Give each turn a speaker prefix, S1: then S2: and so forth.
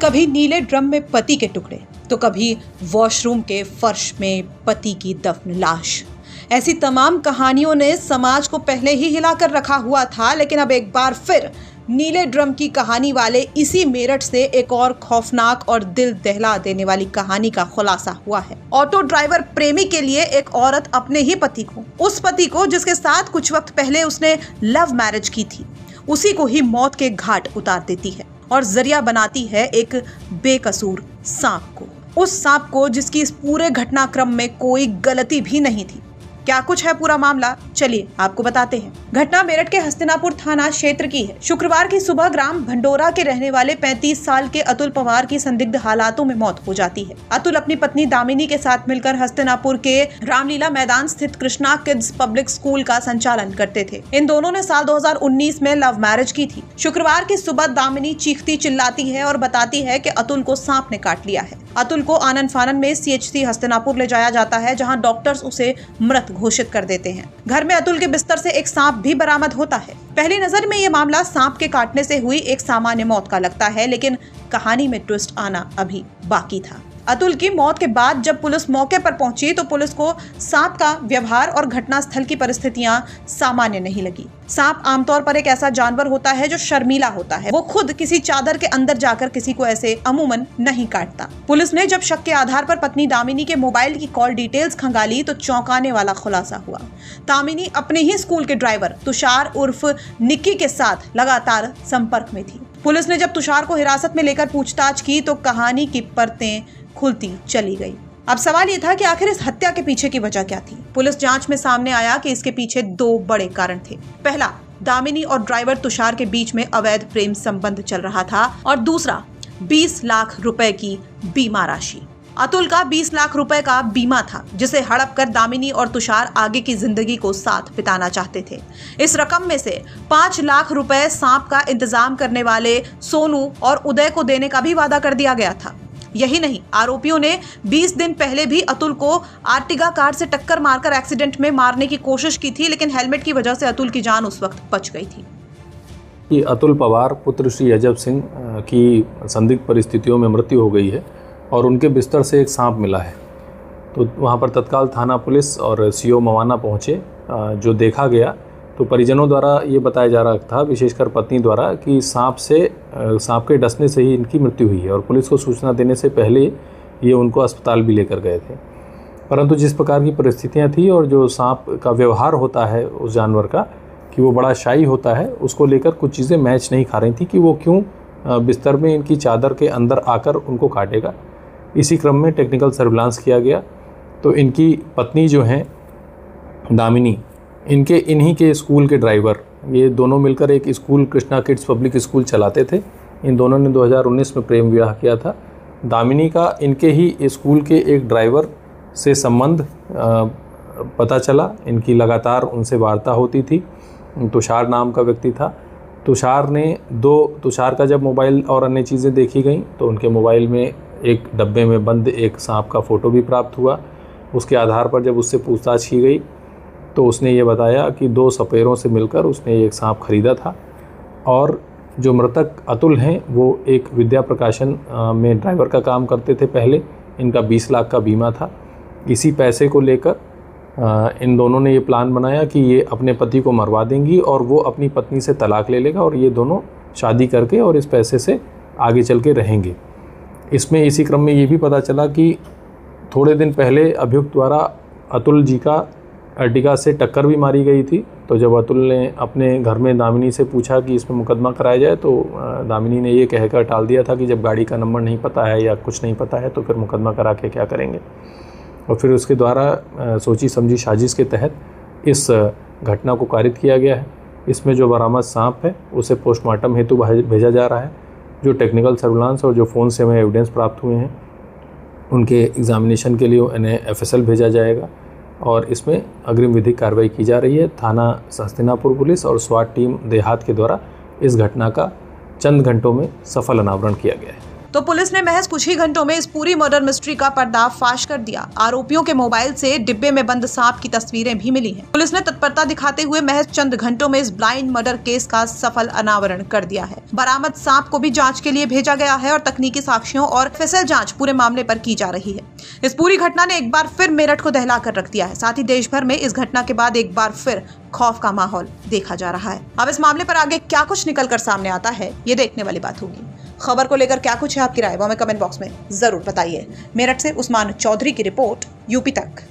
S1: कभी नीले ड्रम में पति के टुकड़े तो कभी वॉशरूम के फर्श में पति की दफन लाश। ऐसी तमाम कहानियों ने समाज को पहले ही हिलाकर रखा हुआ था, लेकिन अब एक बार फिर नीले ड्रम की कहानी वाले इसी मेरठ से एक और खौफनाक और दिल दहला देने वाली कहानी का खुलासा हुआ है। ऑटो ड्राइवर प्रेमी के लिए एक औरत अपने ही पति को, उस पति को जिसके साथ कुछ वक्त पहले उसने लव मैरिज की थी, उसी को ही मौत के घाट उतार देती है और जरिया बनाती है एक बेकसूर सांप को। उस सांप को जिसकी इस पूरे घटनाक्रम में कोई गलती भी नहीं थी। क्या कुछ है पूरा मामला, चलिए आपको बताते हैं। घटना मेरठ के हस्तिनापुर थाना क्षेत्र की है। शुक्रवार की सुबह ग्राम भंडोरा के रहने वाले 35 साल के अतुल पवार की संदिग्ध हालातों में मौत हो जाती है। अतुल अपनी पत्नी दामिनी के साथ मिलकर हस्तिनापुर के रामलीला मैदान स्थित कृष्णा किड्स पब्लिक स्कूल का संचालन करते थे। इन दोनों ने साल 2019 में लव मैरिज की थी। शुक्रवार की सुबह दामिनी चीखती चिल्लाती है और बताती है कि अतुल को सांप ने काट लिया है। अतुल को आनन फानन में CHC हस्तिनापुर ले जाया जाता है, जहां डॉक्टर्स उसे मृत घोषित कर देते हैं। घर में अतुल के बिस्तर से एक सांप भी बरामद होता है। पहली नजर में ये मामला सांप के काटने से हुई एक सामान्य मौत का लगता है, लेकिन कहानी में ट्विस्ट आना अभी बाकी था। अतुल की मौत के बाद जब पुलिस मौके पर पहुंची तो पुलिस को सांप का व्यवहार और घटनास्थल की परिस्थितियां सामान्य नहीं लगी। सांप आमतौर पर एक ऐसा जानवर होता है जो शर्मीला होता है। वो खुद किसी चादर के अंदर जाकर किसी को ऐसे अमूमन नहीं काटता। पुलिस ने जब शक के आधार पर पत्नी दामिनी के मोबाइल की कॉल डिटेल्स खंगाली तो चौंकाने वाला खुलासा हुआ। दामिनी अपने ही स्कूल के ड्राइवर तुषार उर्फ निक्की के साथ लगातार संपर्क में थी। पुलिस ने जब तुषार को हिरासत में लेकर पूछताछ की तो कहानी की परतें खुलती चली गई। अब सवाल ये था कि आखिर इस हत्या के पीछे की वजह क्या थी। पुलिस जांच में सामने आया कि इसके पीछे 2 बड़े कारण थे। पहला, दामिनी और ड्राइवर तुषार के बीच में अवैध प्रेम संबंध चल रहा था और दूसरा 20 लाख रुपए की बीमा राशि। अतुल का 20 लाख रुपए का बीमा था, जिसे हड़प कर दामिनी और तुषार आगे की जिंदगी को साथ बिताना चाहते थे। इस रकम में से 5 लाख रुपए सांप का इंतजाम करने वाले सोनू और उदय को देने का भी वादा कर दिया गया था। यही नहीं, आरोपियों ने 20 दिन पहले भी अतुल को आर्टिगा कार से टक्कर मारकर एक्सीडेंट में मारने की कोशिश की थी, लेकिन हेलमेट की वजह से अतुल की जान उस वक्त बच गई थी।
S2: कि अतुल पवार पुत्र श्री अजब सिंह की संदिग्ध परिस्थितियों में मृत्यु हो गई है और उनके बिस्तर से एक सांप मिला है। तो वहाँ पर तत्काल थाना पुलिस और CO मवाना पहुँचे। जो देखा गया तो परिजनों द्वारा ये बताया जा रहा था, विशेषकर पत्नी द्वारा, कि सांप के डसने से ही इनकी मृत्यु हुई है और पुलिस को सूचना देने से पहले ये उनको अस्पताल भी लेकर गए थे। परंतु जिस प्रकार की परिस्थितियाँ थी और जो सांप का व्यवहार होता है उस जानवर का, कि वो बड़ा शाई होता है, उसको लेकर कुछ चीज़ें मैच नहीं खा रही थी कि वो क्यों बिस्तर में इनकी चादर के अंदर आकर उनको काटेगा। इसी क्रम में टेक्निकल सर्विलांस किया गया तो इनकी पत्नी जो हैं दामिनी, इन्हीं के स्कूल के ड्राइवर, ये दोनों मिलकर एक school Krishna kids public school चलाते थे। इन दोनों ने 2019 में प्रेम विवाह किया था। दामिनी का इनके ही स्कूल के एक ड्राइवर से संबंध पता चला। इनकी लगातार उनसे वार्ता होती थी। तुषार नाम का व्यक्ति था। तुषार का जब मोबाइल और अन्य चीज़ें देखी गई तो उनके मोबाइल में एक डब्बे में बंद एक सांप का फ़ोटो भी प्राप्त हुआ। उसके आधार पर जब उससे पूछताछ की गई तो उसने ये बताया कि 2 सपेरों से मिलकर उसने एक सांप खरीदा था और जो मृतक अतुल हैं वो एक विद्या प्रकाशन में ड्राइवर का काम करते थे पहले। इनका 20 लाख का बीमा था। इसी पैसे को लेकर इन दोनों ने ये प्लान बनाया कि ये अपने पति को मरवा देंगी और वो अपनी पत्नी से तलाक ले लेगा और ये दोनों शादी करके और इस पैसे से आगे चल के रहेंगे। इसमें इसी क्रम में ये भी पता चला कि थोड़े दिन पहले अभियुक्त द्वारा अतुल जी का अर्टिगा से टक्कर भी मारी गई थी। तो जब अतुल ने अपने घर में दामिनी से पूछा कि इसमें मुकदमा कराया जाए तो दामिनी ने ये कहकर टाल दिया था कि जब गाड़ी का नंबर नहीं पता है या कुछ नहीं पता है तो फिर मुकदमा करा के क्या करेंगे। और फिर उसके द्वारा सोची समझी साजिश के तहत इस घटना को कारित किया गया है। इसमें जो बरामद सांप है उसे पोस्टमार्टम हेतु भेजा जा रहा है। जो टेक्निकल सर्विलांस और जो फ़ोन से हमें एविडेंस प्राप्त हुए हैं उनके एग्जामिनेशन के लिए उन्हें FSL भेजा जाएगा और इसमें अग्रिम विधिक कार्रवाई की जा रही है। थाना हस्तिनापुर पुलिस और SWAT टीम देहात के द्वारा इस घटना का चंद घंटों में सफल अनावरण किया गया है।
S1: तो पुलिस ने महज कुछ ही घंटों में इस पूरी मर्डर मिस्ट्री का पर्दाफाश कर दिया। आरोपियों के मोबाइल से डिब्बे में बंद सांप की तस्वीरें भी मिली हैं। पुलिस ने तत्परता दिखाते हुए महज चंद घंटों में इस ब्लाइंड मर्डर केस का सफल अनावरण कर दिया है। बरामद सांप को भी जांच के लिए भेजा गया है और तकनीकी साक्ष्यों और FSL जांच पूरे मामले पर की जा रही है। इस पूरी घटना ने एक बार फिर मेरठ को दहला कर रख दिया है। साथ ही देश भर में इस घटना के बाद एक बार फिर खौफ का माहौल देखा जा रहा है। अब इस मामले पर आगे क्या कुछ निकल कर सामने आता है, ये देखने वाली बात होगी। खबर को लेकर क्या कुछ है आपकी राय, वो हमें कमेंट बॉक्स में जरूर बताइए। मेरठ से उस्मान चौधरी की रिपोर्ट, यूपी तक।